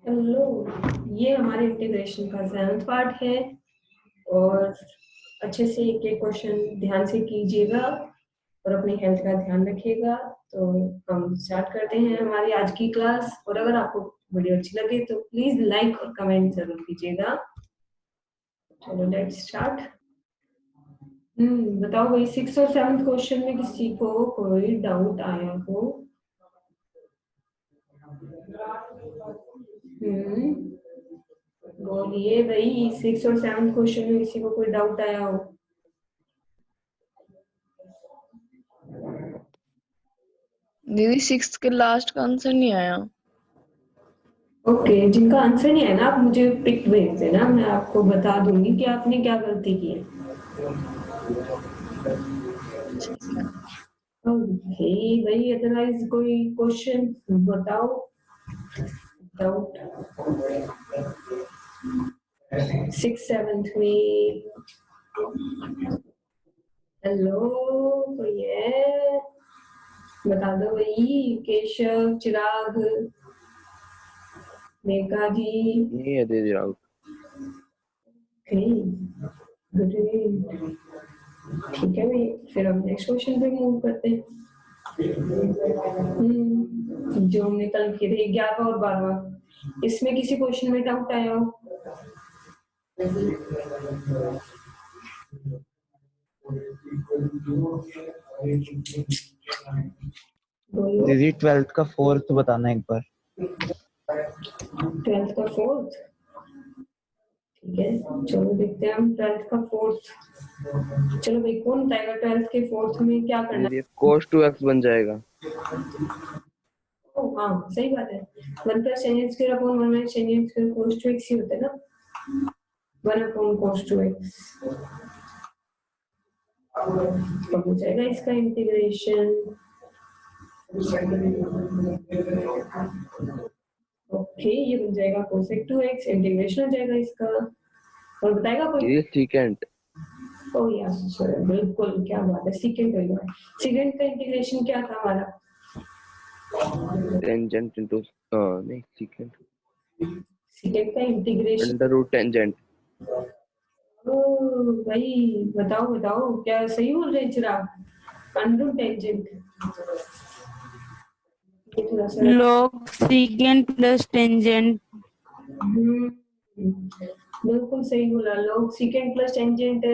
Hello, ये हमारे integration का 7th पार्ट है और अच्छे से एक एक क्वेश्चन ध्यान से कीजिएगा और अपनी हेल्थ का ध्यान रखिएगा। तो हम स्टार्ट करते हैं हमारी आज की क्लास। और अगर आपको वीडियो अच्छी लगे तो प्लीज लाइक और कमेंट जरूर कीजिएगा। चलो लेट्स स्टार्ट। बताओ भाई, 6th और 7th क्वेश्चन में किसी को कोई डाउट आया हो? बोलिए भाई, 6th और 7th क्वेश्चन में किसी को कोई डाउट आया हो? दीदी 6th के लास्ट का आंसर नहीं आया। ओके, जिनका आंसर नहीं है ना, आप मुझे पिक भेज देना, मैं आपको बता दूंगी कि आपने क्या गलती की है। ओके भाई, अदरवाइज कोई क्वेश्चन बताओ। डाउट 6th 7th में। हेलो, कोई है? बता दो भाई। केशव, चिराग, मेघा जी। नहीं है दीदी राउत। ठीक है भाई, फिर हम नेक्स्ट क्वेश्चन पे मूव करते हैं। जो हमने कल किए थे 11वां और 12वां, इसमें किसी क्वेश्चन में डाउट आया हो? दीदी 12th का 4th बताना एक बार। 12th का 4th, ठीक है, चलो देखते हैं हम 12th का 4th। चलो भाई, कौन बताएगा 12th के 4th में क्या करना है? cos 2x बन जाएगा। हाँ सही बात है। 1 plus tan square upon 1 minus tan square cos 2x ही होता है ना। 1 अपॉन cos 2x तो हो जाएगा इसका इंटीग्रेशन। ओके, ये बन जाएगा cosec 2x, इंटीग्रेशन हो जाएगा इसका। और बताएगा कोई? ये सीकेंट। ओह यस, बिल्कुल, क्या बात है, सीकेंट हो गया। सीकेंट का इंटीग्रेशन क्या था हमारा? टेंजेंट इनटू नहीं सीकेंट। सीकेंट का इंटीग्रेशन अंडर रूट टेंजेंट। ओह भाई, बताओ बताओ, क्या सही बोल रहे हैं Chirag? Under root tangent log secant plus tangent। बिल्कुल सही बोला, log secant प्लस टेंजेंट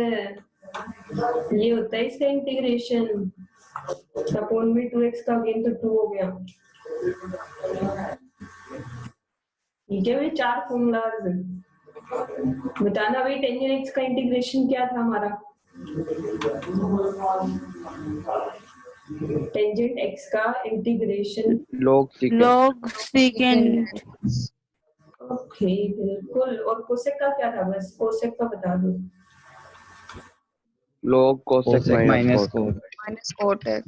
ये होता है इसका इंटीग्रेशन। अपॉन में 2x का गेन तो 2 हो गया। ठीक है भाई, 4 फॉर्मूलाज बताना भाई। टेंजेंट x का इंटीग्रेशन क्या था हमारा? टेंजेंट x का इंटीग्रेशन log secant। ओके बिल्कुल। और कोसेक का क्या था? बस कोसेक का बता दो। log cosec minus cot x।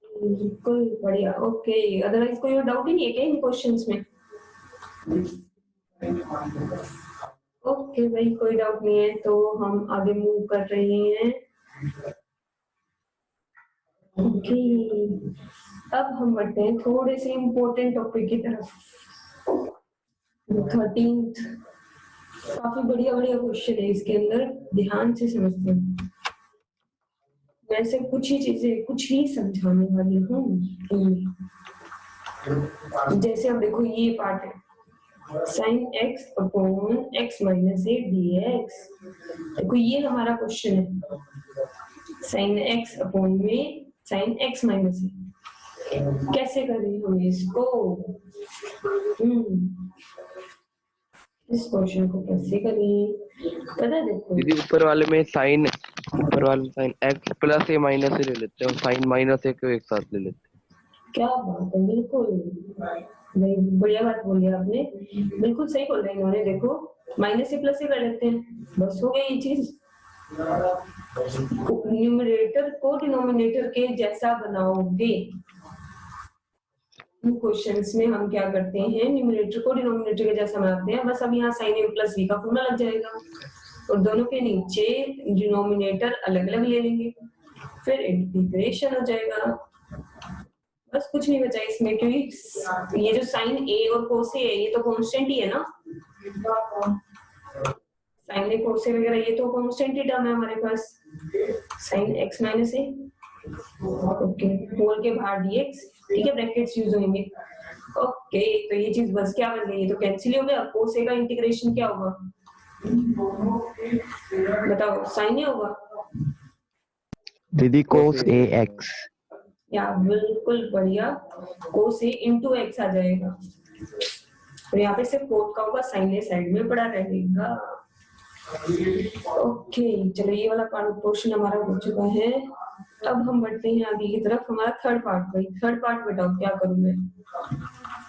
बिल्कुल बढ़िया। ओके, अदरवाइज कोई और डाउट ही नहीं है क्या इन क्वेश्चंस में? ओके भाई, कोई डाउट नहीं है तो हम आगे मूव कर रहे हैं। ओके, अब हम बढ़ते हैं थोड़े से इम्पोर्टेंट टॉपिक की तरफ। 13th काफी बढ़िया बढ़िया क्वेश्चन है इसके अंदर, ध्यान से समझते हैं। वैसे कुछ ही चीजें, कुछ ही समझाने वाली हूँ। जैसे अब देखो, ये पार्ट है sin x upon x minus a dx। देखो ये हमारा क्वेश्चन है, sin x अपॉन में sin x माइनस ए। कैसे करें हम इसको? इस क्वेश्चन को कैसे करें पता है? देखो दीदी ऊपर वाले में साइन x प्लस ए माइनस ए ले लेते हैं और साइन माइनस ए को एक साथ ले लेते हैं। क्या बात है, बिल्कुल नहीं, बढ़िया बात बोली आपने, बिल्कुल सही बोल रहे हैं इन्होंने। देखो माइनस ए प्लस ए कर लेते हैं, बस हो गई ये चीज। न्यूमरेटर को डिनोमिनेटर के जैसा बनाओगे। क्वेश्चंस में हम क्या करते हैं, न्यूमरेटर को डिनोमिनेटर के जैसा बनाते हैं। बस अब यहाँ साइन ए प्लस बी का फॉर्मूला लग जाएगा और दोनों के नीचे डिनोमिनेटर अलग अलग ले लेंगे, फिर इंटीग्रेशन हो जाएगा। बस कुछ नहीं बचा इसमें, क्योंकि ये जो साइन ए और कोस ए है ये तो कांस्टेंट ही है ना, साइन ए कोस ए वगैरह ये तो कांस्टेंट ही टर्म है हमारे पास, साइन एक्स माइनस ए, ओके, होल के बाहर dx, ठीक है, ब्रैकेट्स यूज होंगे, ओके। तो ये चीज बस क्या बन गई, ये तो कैंसिल हो गया, कोस ए का इंटीग्रेशन क्या होगा बताओ, साइन ए होगा दीदी cos a x। या बिल्कुल बढ़िया, कोस ए इंटू एक्स आ जाएगा, और यहाँ पे सिर्फ कोट का होगा, साइन ए साइड में पड़ा रहेगा, ओके। चलो ये वाला पोर्शन हमारा हो चुका है, अब हम बढ़ते हैं आगे की तरफ, हमारा थर्ड पार्ट। भाई थर्ड पार्ट बताओ क्या करूं मैं,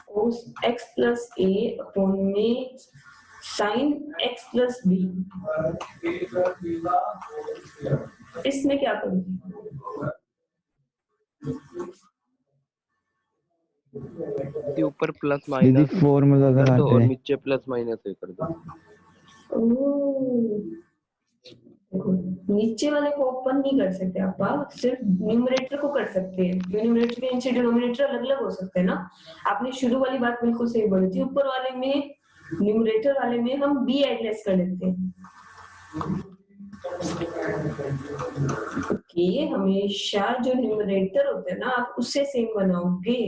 कोस एक्स प्लस ए अपॉन में साइन एक्स प्लस बी, इसमें क्या करूं, के ऊपर प्लस दीदी माइनस फॉर्मूला कर दो लगाते और हैं। नीचे प्लस माइनस ए कर दो। देखो नीचे वाले को ओपन नहीं कर सकते आप, सिर्फ न्यूमरेटर को कर सकते हैं, न्यूमरेटर के नीचे डिनोमिनेटर अलग अलग हो सकते हैं ना। आपने शुरू वाली बात बिल्कुल सही बोली थी, ऊपर वाले में न्यूमरेटर वाले में हम बी एडलेस कर लेते हैं, ओके। हमेशा जो न्यूमरेटर होते हैं ना आप उससे सेम बनाओगे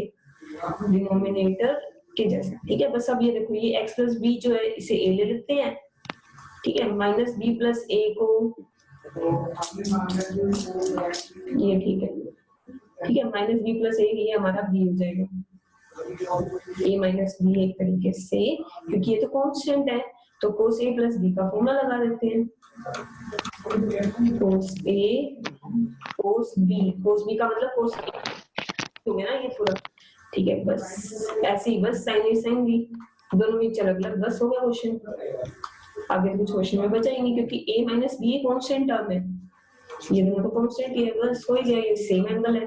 डिनोमिनेटर के जैसा, ठीक है। बस अब ये देखो, ये x प्लस बी जो है इसे a ले लेते हैं, ठीक है, माइनस बी प्लस ए को ये, ठीक है, माइनस बी प्लस ए ये हमारा b हो जाएगा, a माइनस बी एक तरीके से, क्योंकि ये तो कांस्टेंट है, तो कोस ए प्लस बी का फॉर्मूला लगा देते हैं, कोस ए कोस बी का मतलब कोस हो गया ना ये पूरा, ठीक है। बस ऐसे ही, बस साइन ए साइन बी दोनों में अलग अलग, बस हो गया क्वेश्चन, आगे कुछ क्वेश्चन में बचा ही नहीं, क्योंकि a minus be constant term है, ये दोनों तो कांस्टेंट ही है, बस हो ही गया, ये सेम एंगल है,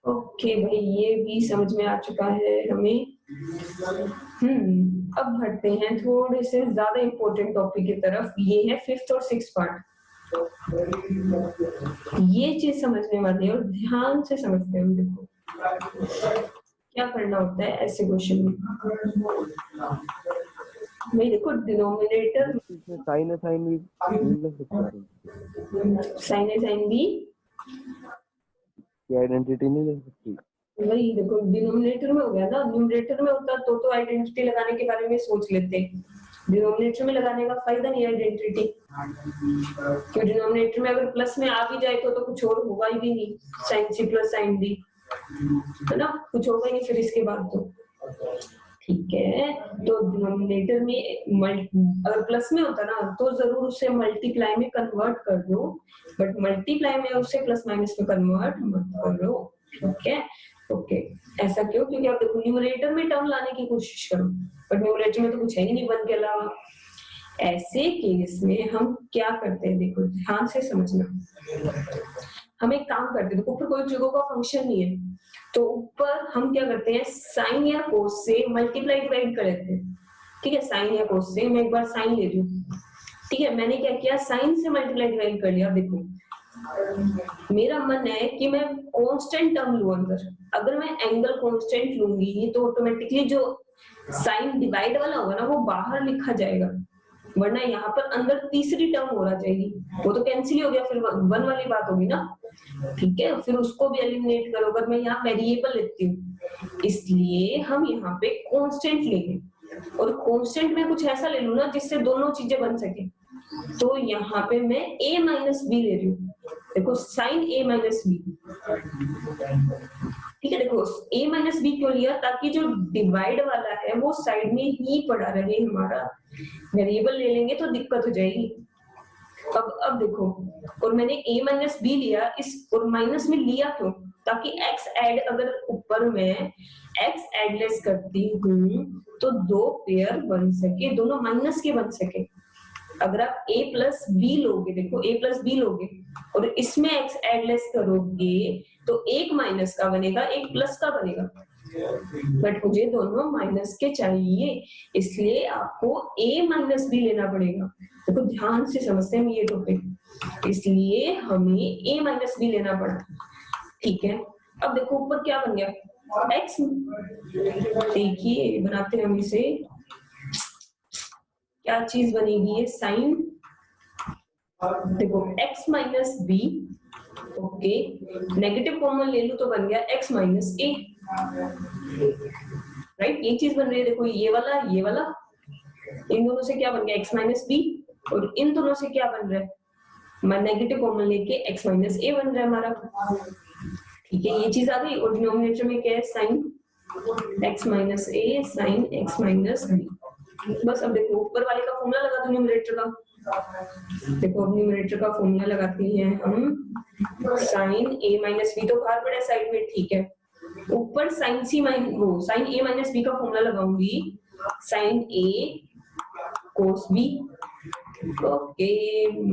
ओके भाई ये भी समझ में आ चुका है हमें। अब बढ़ते हैं थोड़े से ज्यादा इंपॉर्टेंट टॉपिक की तरफ, ये है फिफ्थ और सिक्स्थ पार्ट। ये चीज समझने वाली है और ध्यान से समझते हैं, देखो क्या करना होता है ऐसे क्वेश्चन में। भाई देखो डिनोमिनेटर साइन ए साइन बी साइन ए साइन बी की आइडेंटिटी नहीं ले सकती। वही देखो डिनोमिनेटर में हो गया ना, न्यूमरेटर में होता तो आइडेंटिटी लगाने के बारे में सोच लेते, डिनोमिनेटर में लगाने का फायदा नहीं आइडेंटिटी, क्योंकि डिनोमिनेटर में अगर प्लस में आ भी जाए तो कुछ और होगा ही भी नहीं, sine C plus sine D है ना, कुछ होगा ही नहीं फिर इसके बाद तो, ठीक है। तो डिनोमिनेटर में अगर प्लस में होता ना तो जरूर उसे मल्टीप्लाई में कन्वर्ट कर दो, बट मल्टीप्लाई में उसे प्लस माइनस में कन्वर्ट मत करो, ठीक है, ओके। ऐसा क्यों, क्योंकि आप देखो न्यूमरेटर में टर्म लाने की कोशिश करो, बट न्यूमरेटर में तो कुछ है ही नहीं वन के अलावा। ऐसे केस में हम क्या करते हैं, देखो ध्यान से समझना, हम एक काम करते हैं, देखो ऊपर कोई जगह का फंक्शन नहीं है, तो ऊपर हम क्या करते हैं, साइन या कोस से मल्टीप्लाई डिवाइड कर लेते हैं, ठीक है। साइन या कोस से, मैं एक बार साइन ले रही हूँ, ठीक है, मैंने क्या किया, साइन से मल्टीप्लाई डिवाइड कर लिया। देखो मेरा मन है कि मैं कांस्टेंट टर्म लूं अंदर, अगर मैं एंगल कांस्टेंट लूंगी तो ऑटोमेटिकली जो साइन डिवाइड वाला होगा ना वो बाहर लिखा जाएगा, वरना यहाँ पर अंदर तीसरी टर्म हो रहा जाएगी, वो तो कैंसिल हो गया, फिर वन वाली बात होगी ना, ठीक है। फिर उसको भी एलिमिनेट करो, अगर मैं यहाँ वेरिएबल लेती हूँ, इसलिए हम यहाँ पे कांस्टेंट लेंगे, और कांस्टेंट में कुछ ऐसा ले लूं ना जिससे दोनों चीजें बन सके, तो यहाँ पे मैं a माइनस बी ले रही हूँ, देखो साइन a माइनस बी, ठीक है। देखो a माइनस बी क्यों लिया, ताकि जो डिवाइड वाला है वो साइड में ही पड़ा रहे हमारा, वेरिएबल ले लेंगे तो दिक्कत हो जाएगी। अब देखो, और मैंने a माइनस बी लिया, इस और माइनस में लिया क्यों, ताकि x ऐड, अगर ऊपर में x एडलेस करती हूँ तो दो पेयर बन सके, दोनों माइनस के बन सके। अगर आप a प्लस बी लोगे, देखो a प्लस बी लोगे और इसमें x एडलेस करोगे तो एक माइनस का बनेगा, एक प्लस का बनेगा, बट मुझे दोनों माइनस के चाहिए, इसलिए आपको a माइनस बी लेना पड़ेगा। देखो ध्यान से समझते हैं ये टॉपिक, इसलिए हमें a माइनस बी लेना पड़ा, ठीक है। अब देखो ऊपर क्या बन गया, x। देखिए बनाते हैं हम इसे, क्या चीज बनेगी ये, साइन, देखो x minus B, okay, negative common ले लूं तो बन गया x माइनस ए, राइट। ये चीज बन रही है, देखो ये वाला, इन दोनों से क्या बन गया, x माइनस बी, और इन दोनों से क्या बन रहा है, मैं नेगेटिव कॉमन लेके x माइनस ए बन रहा है हमारा, ठीक है। ये चीज आ गई, और डिनोमिनेटर में क्या है, साइन x माइनस ए साइन x माइनस बी। बस अब देखो ऊपर वाले का फॉर्मूला लगा दो न्यूमरेटर का, देखो अब न्यूमरेटर का फॉर्मूला लगाते हैं हम, साइन a माइनस बी तो बाहर पड़ा साइड में, ठीक है। ऊपर sine C sine a minus B का फॉर्मूला लगाऊंगी, sine a cos b, okay,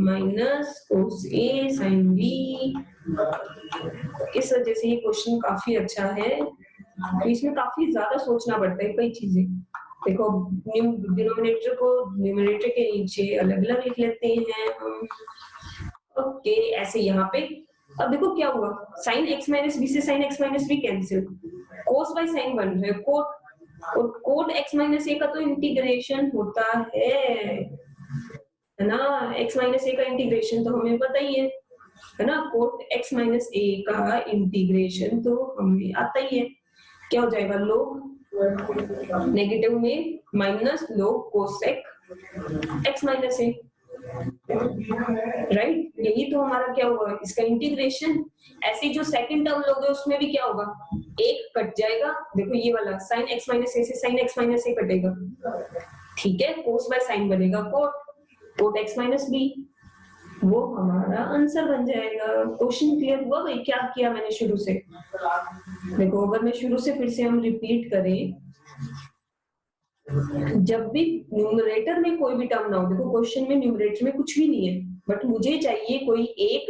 minus cos a sine b। इस वजह से ये क्वेश्चन काफी अच्छा है, तो इसमें काफी ज्यादा सोचना पड़ता है कई चीजें। देखो डिनोमिनेटर को न्यूमरेटर के नीचे अलग अलग लिख लेते हैं हम, ओके, ऐसे यहाँ पे। अब देखो क्या हुआ, साइन x माइनस बी से sine x minus B cancel, cos by sine बन रहे कोट, और कोट x माइनस ए का तो इंटीग्रेशन होता है ना, x माइनस ए का इंटीग्रेशन तो हमें पता ही है ना, कोट x माइनस ए का इंटीग्रेशन तो हमें आता ही है, क्या हो जाएगा, लोग नेगेटिव में minus log cosec x minus a, right. यही तो हमारा क्या हुआ, इसका इंटीग्रेशन। ऐसे जो सेकंड टर्म लोगे उसमें भी क्या होगा, एक कट जाएगा, देखो ये वाला साइन x माइनस ए से साइन x माइनस ए कटेगा, ठीक है, कोस बाय साइन बनेगा कोट x माइनस बी, वो हमारा आंसर बन जाएगा। क्वेश्चन क्लियर हुआ भाई, क्या किया मैंने शुरू से, देखो अगर मैं शुरू से फिर से हम रिपीट करें, जब भी न्यूमरेटर में कोई भी टर्म ना हो, देखो क्वेश्चन में न्यूमरेटर में कुछ भी नहीं है, बट मुझे चाहिए कोई एक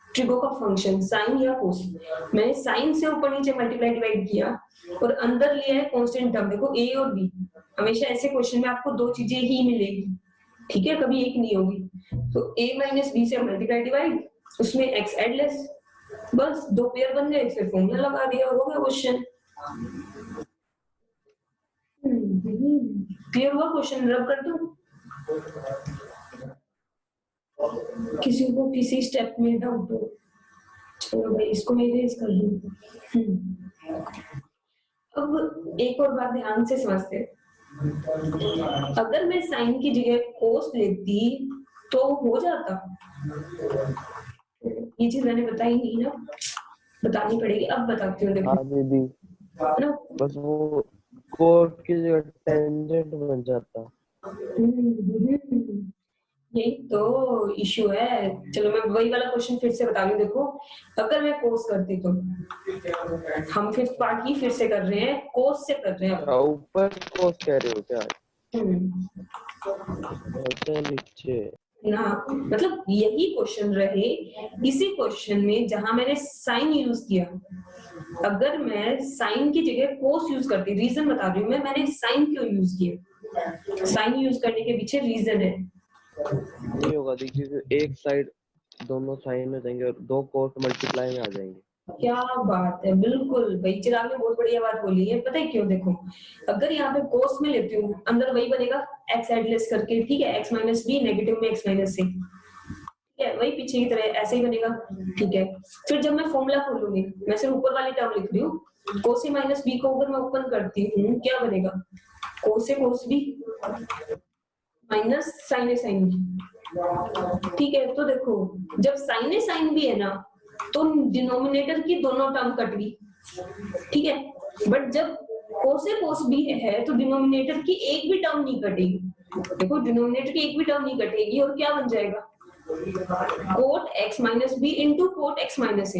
ट्रिगो का फंक्शन, साइन या कोस। मैंने साइन से ऊपर नीचे मल्टीप्लाई डिवाइड किया और अंदर लिया है कांस्टेंट टर्म, देखो a और b, हमेशा ऐसे क्वेश्चन में आपको दो चीजें ही मिलेगी, ठीक है, कभी एक नहीं होगी। तो a माइनस बी से मल्टीप्लाई डिवाइड, उसमें x एडलेस, बस दो पेयर बन गए, फिर फॉर्मूला लगा दिया, हो गया क्वेश्चन। क्लियर हुआ क्वेश्चन, रब कर दूं, किसी को किसी स्टेप में डाउट हो, चलो भाई इसको मैं इरेज कर लूं। अब एक और बात ध्यान से समझते हैं, अगर मैं साइन की जगह कोस लेती तो हो जाता, ये चीज मैंने बताई नहीं ना, बतानी पड़ेगी, अब बताती हूँ, देखो दीदी ना, बस वो कोट की जगह टेंजेंट बन जाता। यही तो इशू है। चलो मैं वही वाला क्वेश्चन फिर से बता रही हूँ, देखो अगर मैं कोस करती तो, हम फिफ्थ पार्ट ही फिर से कर रहे हैं, कोस से कर रहे हैं, ऊपर कोस कह रहे हो क्या, नीचे ना, मतलब यही क्वेश्चन रहे, इसी क्वेश्चन में जहां मैंने साइन यूज किया, अगर मैं साइन की जगह कोस यूज करती, रीजन बता रही हूँ मैं, मैंने साइन क्यों यूज किया, साइन यूज करने के पीछे रीजन है। नहीं होगा देखिए, एक साइड दोनों साइन में जाएंगे और दो कोस मल्टीप्लाई में आ जाएंगे। क्या बात है, बिल्कुल भाई चिराग ने बहुत बढ़िया बात बोली है, पता है क्यों, देखो अगर यहाँ पे कोस में लेती हूँ, अंदर वही बनेगा x एडलेस करके, ठीक है, x माइनस बी, नेगेटिव में x माइनस सी, ठीक है, वही पीछे की तरह ऐसे ही बनेगा, ठीक है। फिर जब मैं फॉर्मूला खोलूंगी, मैं सिर्फ ऊपर वाली टर्म लिख रही हूँ, कोस ए माइनस बी को अगर मैं ओपन करती हूँ, क्या बनेगा, कोस ए कोस बी माइनस साइन ए साइन बी, ठीक है। तो देखो जब साइन ए साइन बी है ना, तो डिनोमिनेटर की दोनों टर्म कट गई, ठीक है, बट जब कोस ए कोस बी है तो डिनोमिनेटर की एक भी टर्म नहीं कटेगी, देखो डिनोमिनेटर की एक भी टर्म नहीं कटेगी, और क्या बन जाएगा, cot x minus b into cot x minus a.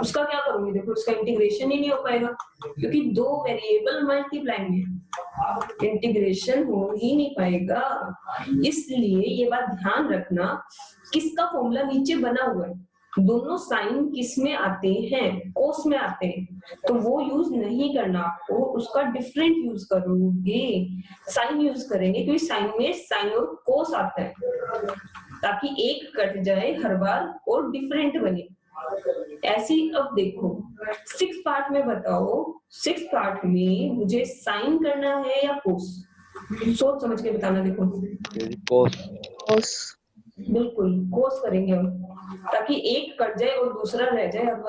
उसका क्या करूंगी, देखो उसका इंटीग्रेशन ही नहीं हो पाएगा, क्योंकि दो वेरिएबल मल्टीप्लाई में इंटीग्रेशन हो ही नहीं पाएगा। इसलिए ये बात ध्यान रखना, किसका फॉर्मूला नीचे बना हुआ है, दोनों साइन किस में आते हैं, कोस में आते हैं, तो वो यूज नहीं करना आपको, उसका डिफरेंट यूज करोगे, साइन यूज करेंगे, क्योंकि साइन में साइन और कोस आता है, ताकि एक कट जाए हर बार और डिफरेंट बने। ऐसी अब देखो सिक्स पार्ट में बताओ, सिक्स पार्ट में मुझे साइन करना है या कोस? सोच समझ के बताना। देखो कोस। cos बिल्कुल कोस करेंगे हम, ताकि एक कट जाए और दूसरा रह जाए। अब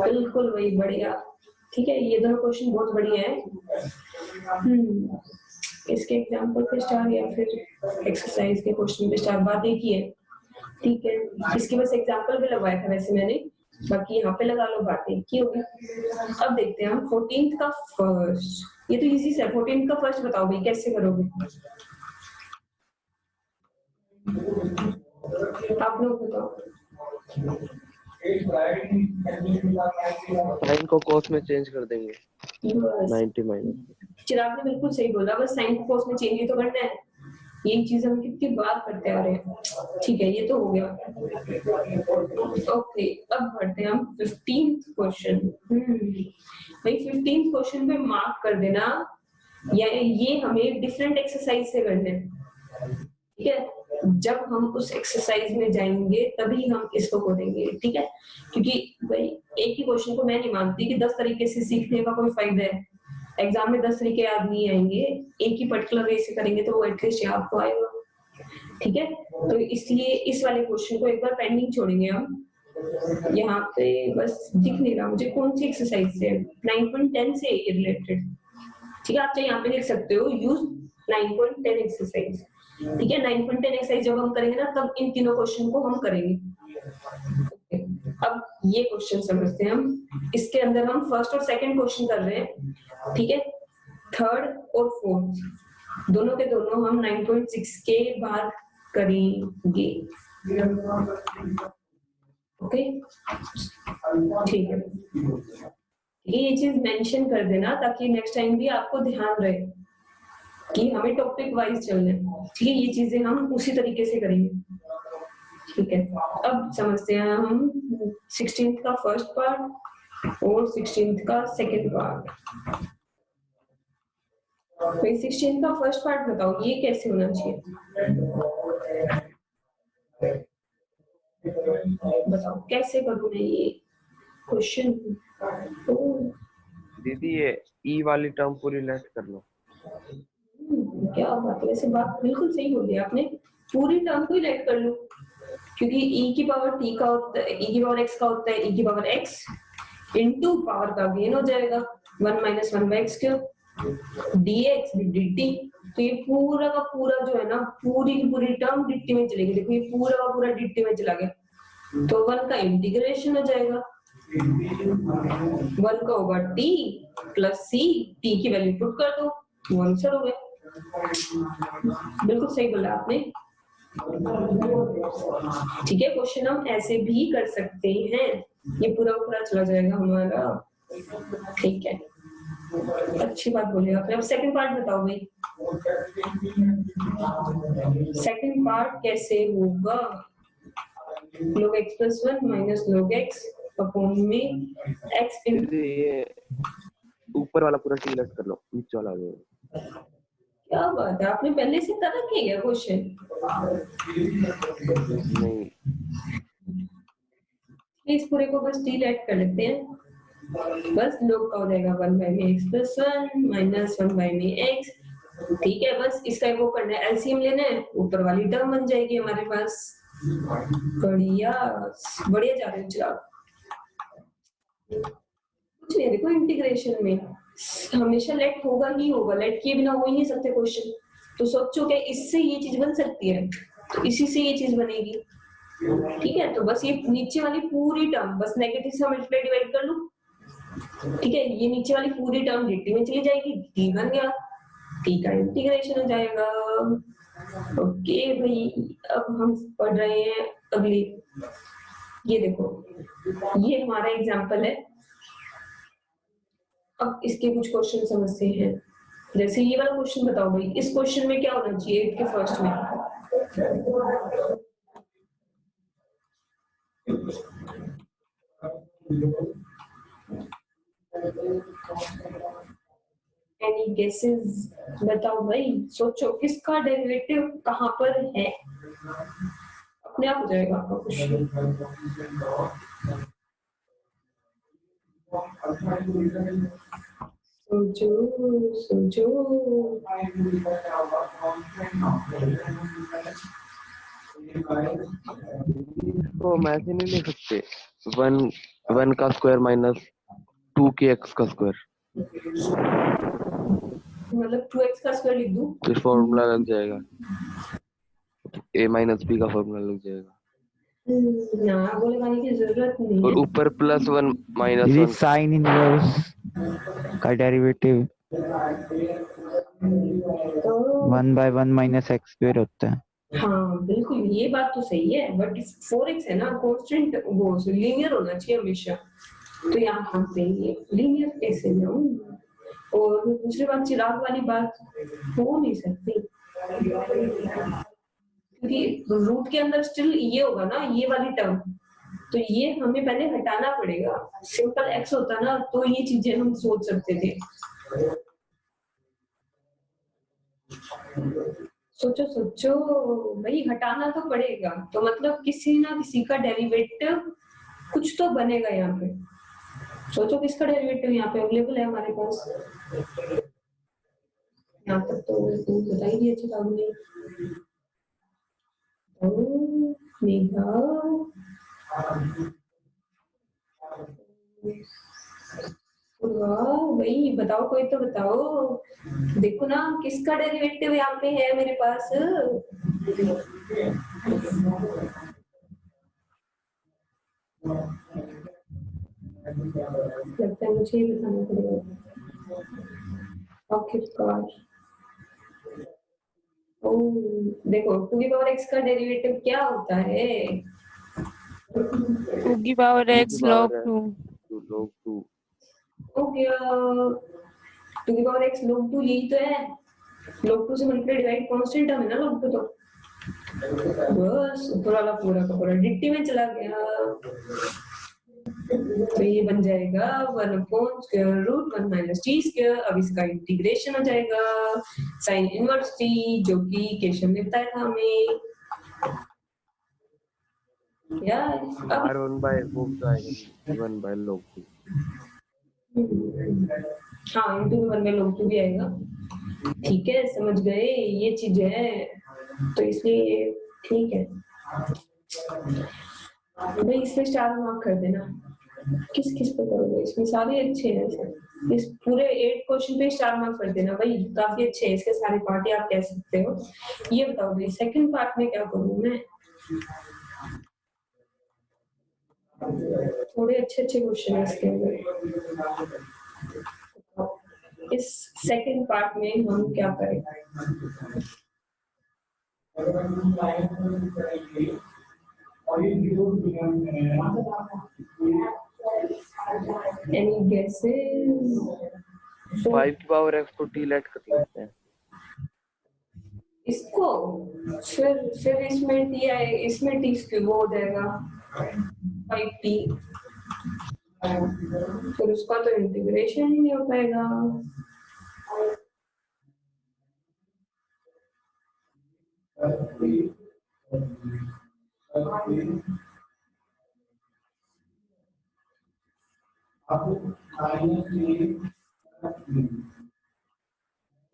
बिल्कुल वही, बढ़िया। ठीक है, ये दोनों क्वेश्चन बहुत बढ़िया है। इसके एग्जाम्पल पे स्टार या फिर एक्सरसाइज के क्वेश्चन पे स्टार, बात एक ही है। ठीक है, इसके बस एग्जाम्पल भी लगवाया था वैसे मैंने, बाकी यहाँ पे लगा लो, बात एक ही होगी। अब देखते हैं हम 14th का फर्स्ट। ये तो इजी है, 14th का फर्स्ट बताओ भाई कैसे करोगे आप लोग बताओ। साइन को कोस में चेंज कर देंगे, बस 90 माइनस। चिराग ने बिल्कुल सही बोला, बस साइन को कोस में चेंज ही तो करना है। यही चीज हम कितनी बार करते आ रहे हैं। ठीक है, ये तो हो गया। ओके, अब बढ़ते हैं हम 15th क्वेश्चन। भाई 15th क्वेश्चन पे मार्क कर देना, या ये हमें डिफरेंट एक्सरसाइज से करने हैं। ठीक है, जब हम उस एक्सरसाइज में जाएंगे तभी हम इसको करेंगे। ठीक है, क्योंकि भाई एक ही क्वेश्चन को मैं नहीं मानती कि 10 तरीके से सीखने का कोई फायदा है। एग्जाम में 10 तरीके याद नहीं आएंगे, एक ही पर्टिकुलर वे से करेंगे तो वो एटलीस्ट याद तो आएगा। ठीक है, तो इसलिए इस वाले क्वेश्चन को एक बार पेंडिंग छोड़ेंगे हम। यहाँ पे बस दिख नहीं रहा मुझे कौन सी एक्सरसाइज से, 9.10 से रिलेटेड। ठीक है, आप चाहे यहाँ पे लिख सकते हो, यूज 9.10 एक्सरसाइज। ठीक है, 9.10 एक्सरसाइज जब हम करेंगे ना, तब इन तीनों क्वेश्चन को हम करेंगे। अब ये क्वेश्चन समझते हैं हम। इसके अंदर हम फर्स्ट और सेकंड क्वेश्चन कर रहे हैं। ठीक है, थर्ड और फोर्थ दोनों के दोनों हम 9.6 के बाद करेंगे। ओके, ठीक है, ये चीज मेंशन कर देना ताकि नेक्स्ट टाइम भी आपको ध्यान रहे कि हमें टॉपिक वाइज चलना है। ठीक है, ये चीजें हम उसी तरीके से करेंगे। ठीक है, अब समझते हैं हम 16th का फर्स्ट पार्ट और 16th का सेकंड पार्ट। भाई 16th का फर्स्ट पार्ट बताओ, ये कैसे होना चाहिए? बताओ कैसे करूँ मैं ये क्वेश्चन? दीदी ये ई वाली टर्म पूरी लेट कर लो। क्या बात है, वैसे बात बिल्कुल सही बोली आपने, पूरी टर्म को ही लेट कर लो, क्योंकि e की पावर t का होता है, e की पावर x का होता है, e की पावर x इनटू पावर का गेन हो जाएगा 1 minus 1 by x cube dx dt। तो ये पूरा का पूरा जो है ना, पूरी की पूरी टर्म dt में चलेगी। देखो ये पूरा का पूरा dt में चला गया, तो 1 का इंटीग्रेशन हो जाएगा, 1 का होगा t प्लस c, t की वैल्यू पुट कर दो, वो आंसर हो गया। बिल्कुल सही बोला आपने। ठीक है, क्वेश्चन हम ऐसे भी कर सकते हैं, ये पूरा पूरा चला जाएगा हमारा। ठीक है, अच्छी बात बोली आपने। अब सेकंड पार्ट बताओ भाई, सेकंड पार्ट कैसे होगा? log x plus 1 minus log x upon में x इन। दीदी ये ऊपर वाला पूरा टी लेट कर लो, नीचे वाला नहीं। क्या बात है, आपने पहले से कर रखी है क्वेश्चन? नहीं, इस पूरे को बस डिलीट कर लेते हैं। बस log का हो जाएगा 1 बाई में x प्लस 1 माइनस 1 बाई में x। ठीक है, बस इसका वो करना है, एलसीएम लेना है, ऊपर वाली टर्म बन जाएगी हमारे पास। बढ़िया बढ़िया जा रहे हो चिराग। कुछ नहीं, देखो इंटीग्रेशन में हमेशा लेट होगा ही होगा, लेट किए बिना हो ही नहीं सकते क्वेश्चन। तो सोचो क्या इससे ये चीज बन सकती है, तो इसी से ये चीज बनेगी। ठीक है, तो बस ये नीचे वाली पूरी टर्म बस नेगेटिव से मल्टीप्लाई डिवाइड कर लूं। ठीक है, ये नीचे वाली पूरी टर्म dt में चली जाएगी, t बन गया, t का इंटीग्रेशन हो जाएगा। ओके भाई, अब हम पढ़ रहे हैं अगली। ये देखो, ये हमारा एग्जाम्पल है। अब इसके कुछ क्वेश्चन समझते हैं। जैसे ये वाला क्वेश्चन बताओ भाई, इस क्वेश्चन में क्या होना चाहिए 8 के फर्स्ट में? Any guesses? बताओ भाई, सोचो किसका डेरिवेटिव कहां पर है, अपने आप हो जाएगा आपका क्वेश्चन। सोचो सोचो। इसको हम ऐसे नहीं लिख सकते, वन वन का स्क्वायर माइनस 2x का स्क्वायर, मतलब 2x का स्क्वायर लिख दूं? फिर फॉर्मूला लग जाएगा, a माइनस b का फॉर्मूला लग जाएगा, ना वो लगाने की जरूरत नहीं और है। ऊपर प्लस 1 माइनस दीदी 1। साइन इनवर्स का डेरिवेटिव तो 1/1 माइनस एक्स स्क्वायर होता है। हाँ बिल्कुल, ये बात तो सही है, बट 4x है ना कांस्टेंट, वो लीनियर होना चाहिए हमेशा, तो यहाँ पे ये लीनियर कैसे लाऊं? और दूसरी बात, चिराग वाली बात हो नहीं सकती, क्योंकि रूट के अंदर स्टिल ये होगा ना, ये वाली टर्म, तो ये हमें पहले हटाना पड़ेगा। सिंपल x होता ना तो ये चीजें हम सोच सकते थे। सोचो सोचो भाई, हटाना तो पड़ेगा, तो मतलब किसी ना किसी का डेरिवेटिव कुछ तो बनेगा यहाँ पे। सोचो किसका डेरिवेटिव यहाँ पे अवेलेबल है हमारे पास। यहाँ तक तो बता ही दिया चिराग ने। मेघा भाई बताओ, कोई तो बताओ। देखो ना किसका डेरिवेटिव यहाँ पे है मेरे पास। लगता है मुझे ही बताना पड़ेगा आखिरकार। देखो 2x का डेरिवेटिव क्या होता है? 2x log 2। log 2 हो गया 2x log 2, यही तो है। log 2 से मल्टीप्लाई डिवाइड कांस्टेंट टर्म है ना log 2, तो बस ऊपर वाला पूरा का पूरा डिट्टी में चला गया, तो ये बन जाएगा 1/√1 माइनस टी स्क्वायर। अब इसका इंटीग्रेशन हो जाएगा साइन इनवर्स टी, जो कि केशव ने बताया था हमें यार। अब r1/वो तो आएगा 1/log 2। हाँ इंटू 1/log 2 भी आएगा। ठीक है समझ गए, ये चीज है, तो इसलिए ठीक है भाई। इसमें स्टार मार्क कर देना। किस किस पे करोगे? इसमें सारे अच्छे हैं, इस पूरे 8 क्वेश्चन पे स्टार मार्क कर देना भाई, काफी अच्छे हैं इसके सारे पार्ट ही आप कह सकते हो। ये बताओ भाई सेकंड पार्ट में क्या करूँ मैं? थोड़े अच्छे अच्छे क्वेश्चन है इसके अंदर। इस सेकंड पार्ट में हम क्या करें? Any guesses? 5 की पावर x को t लेट कर लेते हैं। इसको फिर इसमें t आए, इसमें t क्यूब हो जाएगा 5t, फिर उसका तो इंटीग्रेशन ही नहीं हो पाएगा।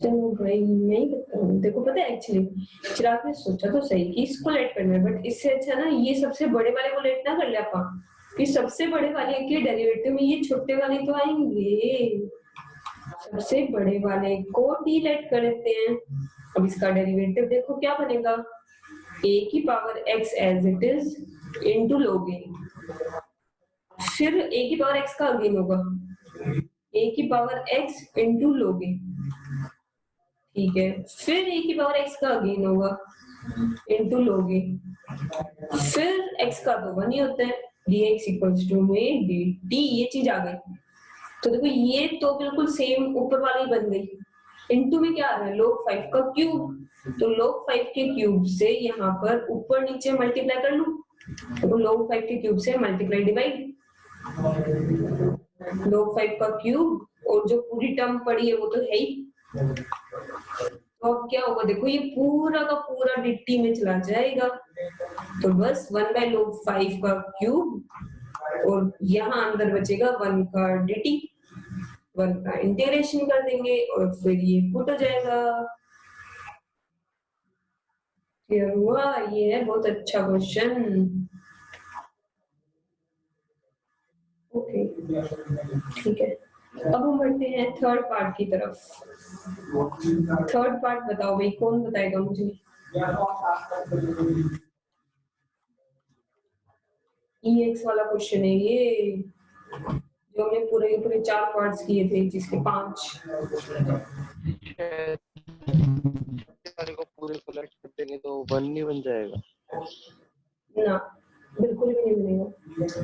चलो भाई मैं ही करता हूँ। देखो पता है एक्चुअली चिराग ने सोचा तो सही कि इसको लेट करना है, बट इससे अच्छा ना ये सबसे बड़े वाले को लेट ना कर ले अपन, कि सबसे बड़े वाले के डेरिवेटिव में ये छोटे वाले तो आएंगे। सबसे बड़े वाले को टी लेट कर लेते हैं। अब इसका डेरिवेटिव देखो क्या बनेगा, a की power x as it is into log a, फिर a की पावर x का अगेन होगा a की power x into log a, ठीक है, फिर a की पावर x का अगेन होगा इनटू log a, फिर x का तो 1 ही होता है, dx इक्वल्स टू में dt, ये चीज आ गई। तो देखो ये तो बिल्कुल सेम ऊपर वाली बन गई। इनटू में क्या आ रहा है, log 5 का क्यूब, तो log 5 के क्यूब से यहाँ पर ऊपर नीचे मल्टीप्लाई कर लूं, तो log 5 के क्यूब से मल्टीप्लाई डिवाइड, log 5 का क्यूब, और जो पूरी टर्म पड़ी है वो तो है ही। तो अब क्या होगा, देखो ये पूरा का पूरा डिट्टी में चला जाएगा, तो बस 1/log 5 का क्यूब और यहाँ अंदर बचेगा 1 का dt, 1 का इंटीग्रेशन कर देंगे और फिर ये पुट हो जाएगा। क्लियर हुआ? ये है बहुत अच्छा क्वेश्चन। ओके ठीक है, अब हम बढ़ते हैं थर्ड पार्ट की तरफ। थर्ड पार्ट बताओ भाई, कौन बताएगा मुझे? EX वाला क्वेश्चन है ये, जो हमने पूरे 4 पार्ट्स किए थे, जिसके 5। सारे को पूरे कलेक्ट कर देंगे तो 1 नहीं बन जाएगा ना, बिल्कुल भी नहीं बनेगा।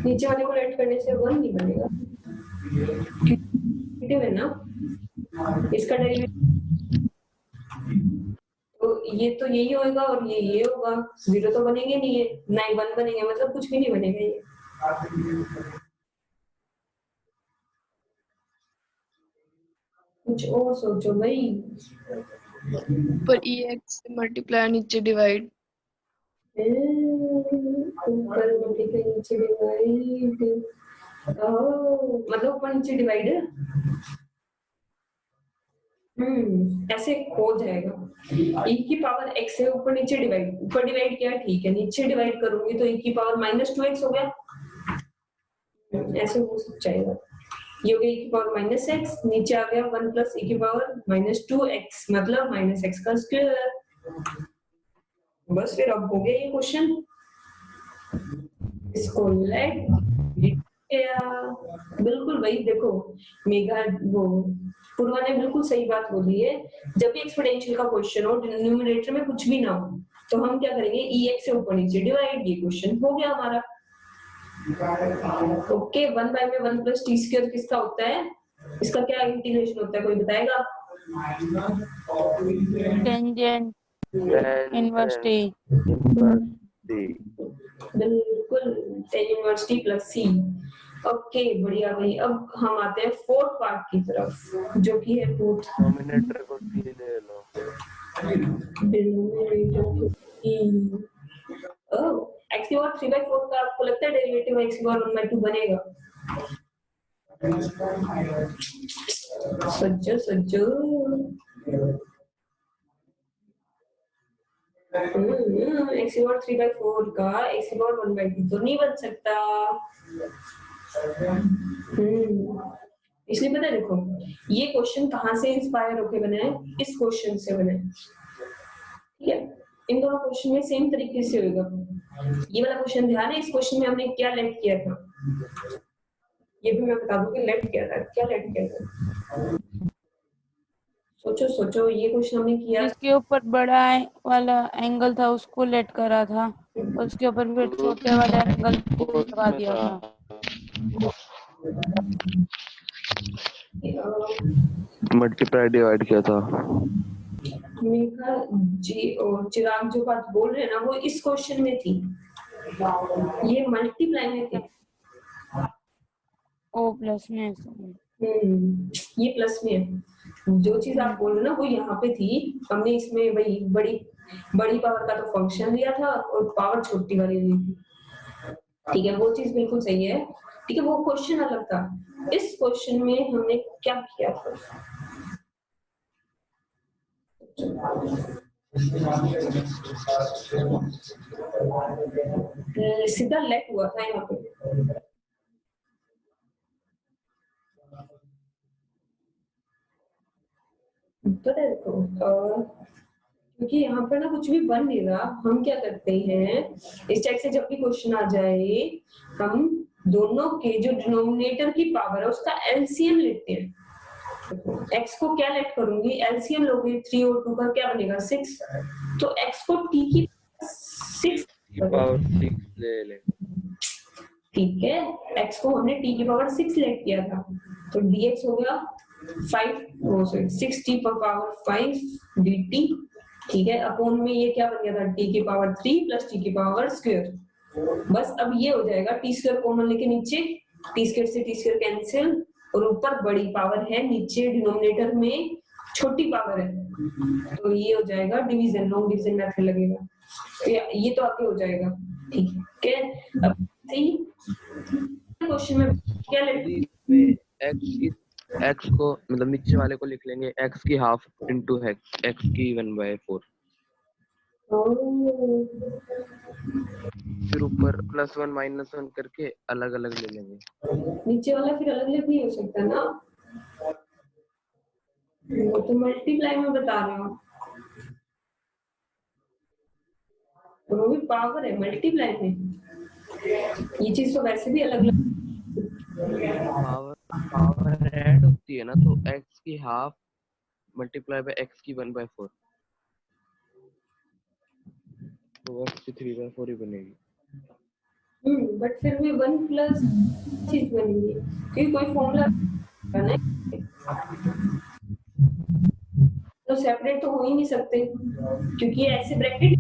नीचे वाले को ऐड करने से 1 नहीं बनेगा, डेरिवेटिव है ना इसका डेरिवेटिव, तो ये तो यही होगा और ये होगा, 0 तो बनेंगे नहीं है, ना ही 1 बनेंगे, मतलब कुछ भी नहीं बनेगा ये। कुछ और सोचो भाई। ऊपर EX से मल्टीप्लाई, नीचे डिवाइड। ऊपर मल्टीप्लाई नीचे डिवाइड, मतलब ऊपर नीचे डिवाइड है। ऐसे हो जाएगा। e की पावर x है, ऊपर नीचे डिवाइड, ऊपर डिवाइड किया ठीक है, नीचे डिवाइड करूंगी तो e की पावर -2x हो गया। ऐसे हो जाएगा, ये हो गया e की पावर -x, नीचे आ गया 1 + e की पावर -2x, मतलब -x का स्क्वायर। बस फिर अब हो गया ये क्वेश्चन। इसको लेट गया। बिल्कुल भाई, देखो मेघा वो पूर्वा ने बिल्कुल सही बात बोली है। जब भी एक्सपोनेंशियल का क्वेश्चन हो, न्यूमरेटर में कुछ भी ना हो, तो हम क्या करेंगे, EX से ऊपर नीचे डिवाइड। ये क्वेश्चन हो गया हमारा। ओके, 1 में 1 + t² किसका होता है? इसका क्या इंटीग्रेशन होता है, कोई बताएगा? Tangent inverse t। बिल्कुल, tan inverse t + c। Okay बढ़िया भाई। अब हम आते हैं फोर्थ पार्ट की तरफ, जो कि है फोर्थ। डिनोमिनेटर को c ले लो। x की पावर 3/4 का आपको लगता है डेरिवेटिव x की पावर 1/2 बनेगा? सज्जो सज्जो, x की पावर 3/4 का x की पावर 1/2 तो नहीं बन सकता। इसलिए पता है, देखो ये क्वेश्चन कहाँ से इंस्पायर होके बना है? इस क्वेश्चन से बना है, ठीक है? इन दोनों क्वेश्चन में सेम तरीके से होगा। ये वाला क्वेश्चन ध्यान है, इस क्वेश्चन में हमने क्या लेट किया था, ये भी मैं बता दूं कि लेट किया था, क्या लेट किया था। सोचो सोचो, ये क्वेश्चन हमने किया, जिसके ऊपर बड़ा वाला एंगल था उसको लेट करा था, उसके ऊपर फिर छोटे वाले एंगल लगा दिया था। मल्टीप्लाई डिवाइड किया था। मेघा जी और चिराग जो बात बोल रहे हैं ना, वो इस क्वेश्चन में थी, ये मल्टीप्लाई में थे। O प्लस में ये प्लस में है। जो चीज आप बोल रहे हो ना वो यहाँ पे थी, हमने इसमें वही बड़ी पावर का तो फंक्शन लिया था और पावर छोटी वाली ली थी, ठीक है? वो चीज बिल्कुल सही है, ठीक है? वो क्वेश्चन अलग था। इस क्वेश्चन में हमने क्या किया था, सीधा लेट हुआ था यहाँ पे। पता है, देखो क्योंकि यहाँ पर ना कुछ भी बन नहीं रहा, हम क्या करते हैं, इस टाइप से जब भी क्वेश्चन आ जाए, हम दोनों के जो डिनोमिनेटर की पावर है उसका एलसीएम लेते हैं। x को क्या लेट करूंगी, एलसीएम लोगे, 3 और 2 का क्या बनेगा 6, तो x को t की 6 पावर 6 ले ले, ठीक है? x को हमने t की पावर 6 लेट किया था, तो dx हो गया 6t पावर 5 dt, ठीक है? अपॉन में ये क्या बन गया था, t की पावर 3 + t की पावर स्क्वायर। बस अब ये हो जाएगा, t स्क्वायर कॉमन लेके नीचे, t स्क्वायर से t स्क्वायर कैंसिल, और ऊपर बड़ी पावर है, नीचे डिनोमिनेटर में छोटी पावर है, तो ये हो जाएगा डिवीजन, लॉन्ग डिवीजन मेथड लगेगा, तो ये तो आपके हो जाएगा, ठीक है? अब क्वेश्चन में क्या दीदी इसमें x को मतलब नीचे वाले को लिख लेंगे x की हाफ इनटू x की 1/4, फिर ऊपर +1 -1 करके अलग अलग ले लेंगे। नीचे वाला फिर अलग अलग नहीं हो सकता ना, वो तो मल्टीप्लाई में बता रहे हो, तो वो भी पावर है मल्टीप्लाई में। ये चीज तो वैसे भी अलग अलग पावर ऐड होती है ना, तो x की हाफ मल्टीप्लाई बाय x की 1/4, तो x की 3/4 ही बनेगी। बट फिर भी 1 प्लस चीज बनेगी क्योंकि कोई फॉर्मूला है, तो सेपरेट तो हो ही नहीं सकते क्योंकि ऐसे ब्रैकेट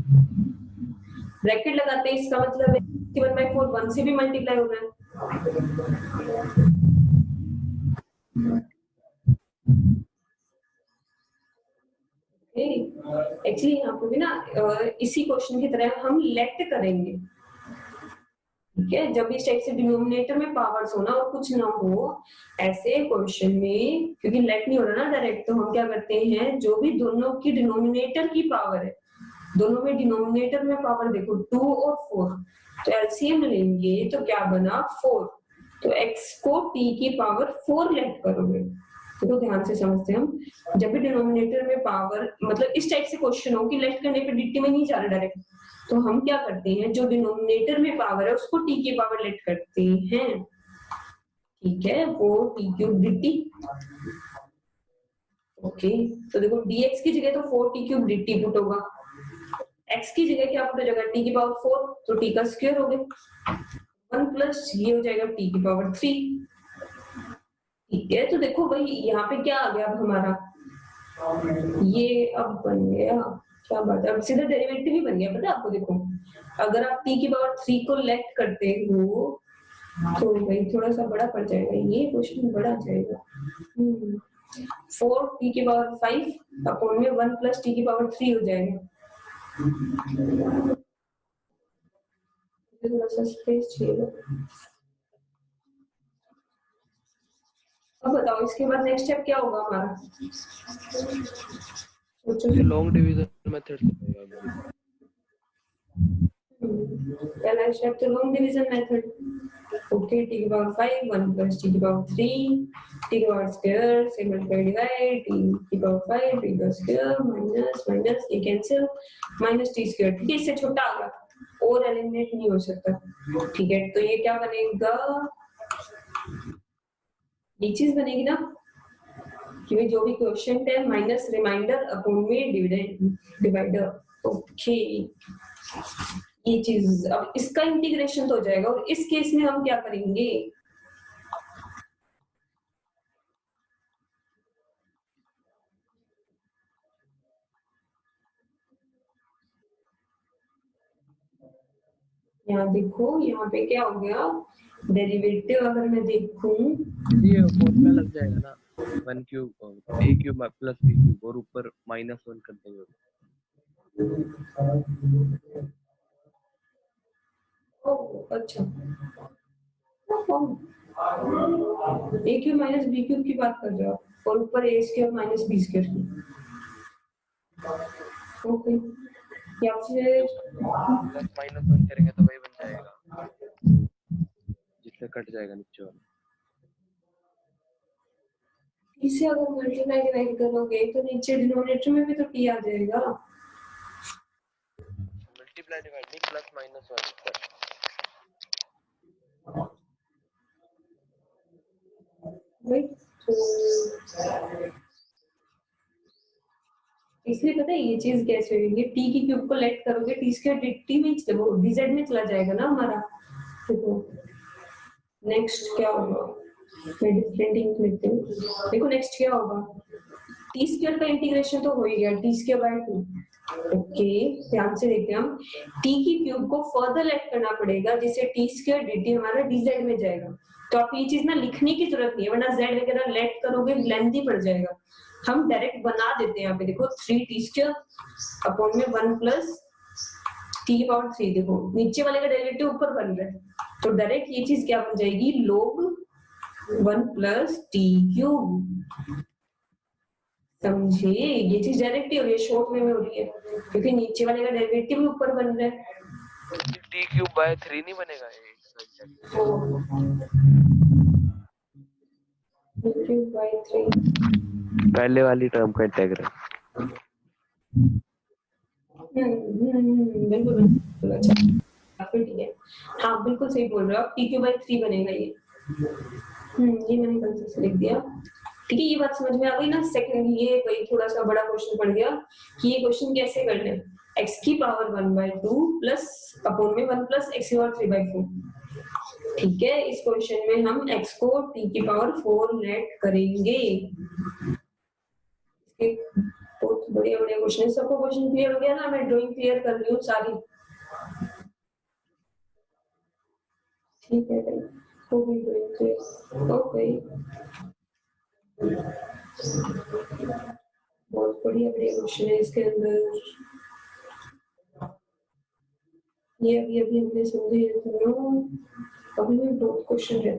लगाते हैं, इसका मतलब है 1/4 1 से भी मल्टीप्लाई हो रहा है। एक्चुअली यहाँ पे भी ना इसी क्वेश्चन की तरह हम लेट करेंगे, ठीक है, जब इस टाइप से डिनोमिनेटर में पावर्स हो ना और कुछ ना हो ऐसे क्वेश्चन में, क्योंकि लेट नहीं हो रहा ना डायरेक्ट, तो हम क्या करते हैं, जो भी दोनों की डिनोमिनेटर की पावर है, दोनों में डिनोमिनेटर में पावर देखो 2 और 4, तो एलसीएम लेंगे तो क्या बना 4, तो x को t की पावर 4 लेट करोगे। तो ध्यान से समझते हैं हम, जब भी डिनोमिनेटर में पावर मतलब इस टाइप से क्वेश्चन हो कि लेट करने पे डिटी में नहीं जा रहा डायरेक्ट, तो हम क्या करते हैं, जो डिनोमिनेटर में पावर है उसको t की पावर लेट करते हैं, ठीक है, वो t³ dt। ओके, तो देखो dx की जगह तो 4t³ dt पुट होगा, x की जगह क्या पुट हो जाएगा t की पावर 4, तो t का स्क्वायर हो गया 1 प्लस ये हो जाएगा t की पावर 3, ठीक है। तो देखो भाई यहाँ पे क्या आ गया अब हमारा, ये अब बन गया, क्या बात है, अब सीधा डेरिवेटिव ही बन गया, पता है आपको। देखो अगर आप t की पावर 3 को लेट करते हो तो भाई थोड़ा सा बड़ा पड़ जाएगा, ये क्वेश्चन बड़ा आ जाएगा। 4 t की पावर 5 अपॉन में 1 प्लस t की पावर 3 हो जाएगा, थोड़ा सा स्पेस चाहिए। अब बताओ इसके बाद नेक्स्ट स्टेप क्या होगा हमारा, सोचो। लॉन्ग डिवीजन मेथड से होगा। पहला स्टेप तो long division method, okay, t की पावर 5 1 प्लस t की पावर 3 t की पावर स्क्वायर से मल्टीप्लाई डिवाइड t की पावर 5 t का स्क्वायर माइनस माइनस ये कैंसिल माइनस t स्क्वायर, ठीक है, इससे छोटा आ गया और एलिमिनेट नहीं हो सकता, ठीक है। तो ये क्या बनेगा, ये चीज बनेगी ना कि जो भी क्वेश्चन है माइनस रिमाइंडर अपॉन में डिवाइडर, ओके, ये चीज। अब इसका इंटीग्रेशन तो हो जाएगा, और इस केस में हम क्या करेंगे, यहाँ देखो यहाँ पे क्या हो गया, डेरिवेटिव अगर मैं देखूं ये फॉर्मूला लग जाएगा ना, 1³ a³ प्लस b³ और ऊपर -1 कर देंगे। अच्छा, a³ माइनस b³ की बात कर रहे हो और ऊपर a² माइनस b² की, ओके, या फिर +-1 करेंगे तो वही बन जाएगा, जिससे कट जाएगा नीचे वाला। इसे अगर मल्टीप्लाई डिवाइड करोगे तो नीचे डिनोमिनेटर में भी तो t आ जाएगा, मल्टीप्लाई डिवाइड नहीं, +-1 ऊपर। इसलिए पता है ये चीज कैसे होगी, t की क्यूब को लेट करोगे t स्क्वायर dt में वो dz में चला जाएगा ना हमारा। देखो नेक्स्ट क्या होगा, मैं डिफरेंट इंक लिखती हूँ, देखो नेक्स्ट क्या होगा, t स्क्वायर का इंटीग्रेशन तो हो ही गया t²/2, ओके, ध्यान से देखते हैं हम, t की क्यूब को फर्दर लेट करना पड़ेगा जिससे t² dt हमारा dz में जाएगा, तो आप ये चीज ना लिखने की जरूरत नहीं है, वरना z वगैरह लेट करोगे लेंथी पड़ जाएगा, हम डायरेक्ट बना देते हैं यहाँ पे, देखो 3t² अपॉन में 1 प्लस टी की पावर 3, देखो नीचे वाले का डेरिवेटिव ऊपर बन रहा है, तो डायरेक्ट ये चीज क्या बन जाएगी, log 1 प्लस टी क्यूब। समझे, ये चीज डायरेक्ट ही हो रही है, शॉर्ट में हो रही है, क्योंकि नीचे वाले का डेरिवेटिव भी ऊपर बन रहा है। टी क्यूब बाय 3 नहीं बनेगा ये? बाय 3 पहले वाली टर्म का इंटीग्रल। बिल्कुल बिल्कुल, अच्छा फिर ठीक है, हाँ बिल्कुल सही बोल रहे हो आप, टी क्यू बाई 3 बनेगा ये। ये मैंने गलती से लिख दिया। ठीक है, ये बात समझ में आ गई ना। सेकंड, ये कोई थोड़ा सा बड़ा क्वेश्चन पड़ गया कि ये क्वेश्चन कैसे करना है। x की पावर 1/2 प्लस अपोन में 1 प्लस x की पावर 3/4। ठीक है, इस क्वेश्चन में हम x को t की पावर 4 लेट करेंगे। बहुत बढ़िया बढ़िया क्वेश्चन है। सबको क्वेश्चन क्लियर हो गया ना? मैं ड्राइंग क्लियर कर रही हूँ सारी। ठीक है भाई, हो गई ड्राइंग क्लियर। ओके, बहुत बढ़िया बढ़िया क्वेश्चन है इसके अंदर। ये अभी हमने समझे, अभी भी बहुत क्वेश्चन रहते हैं।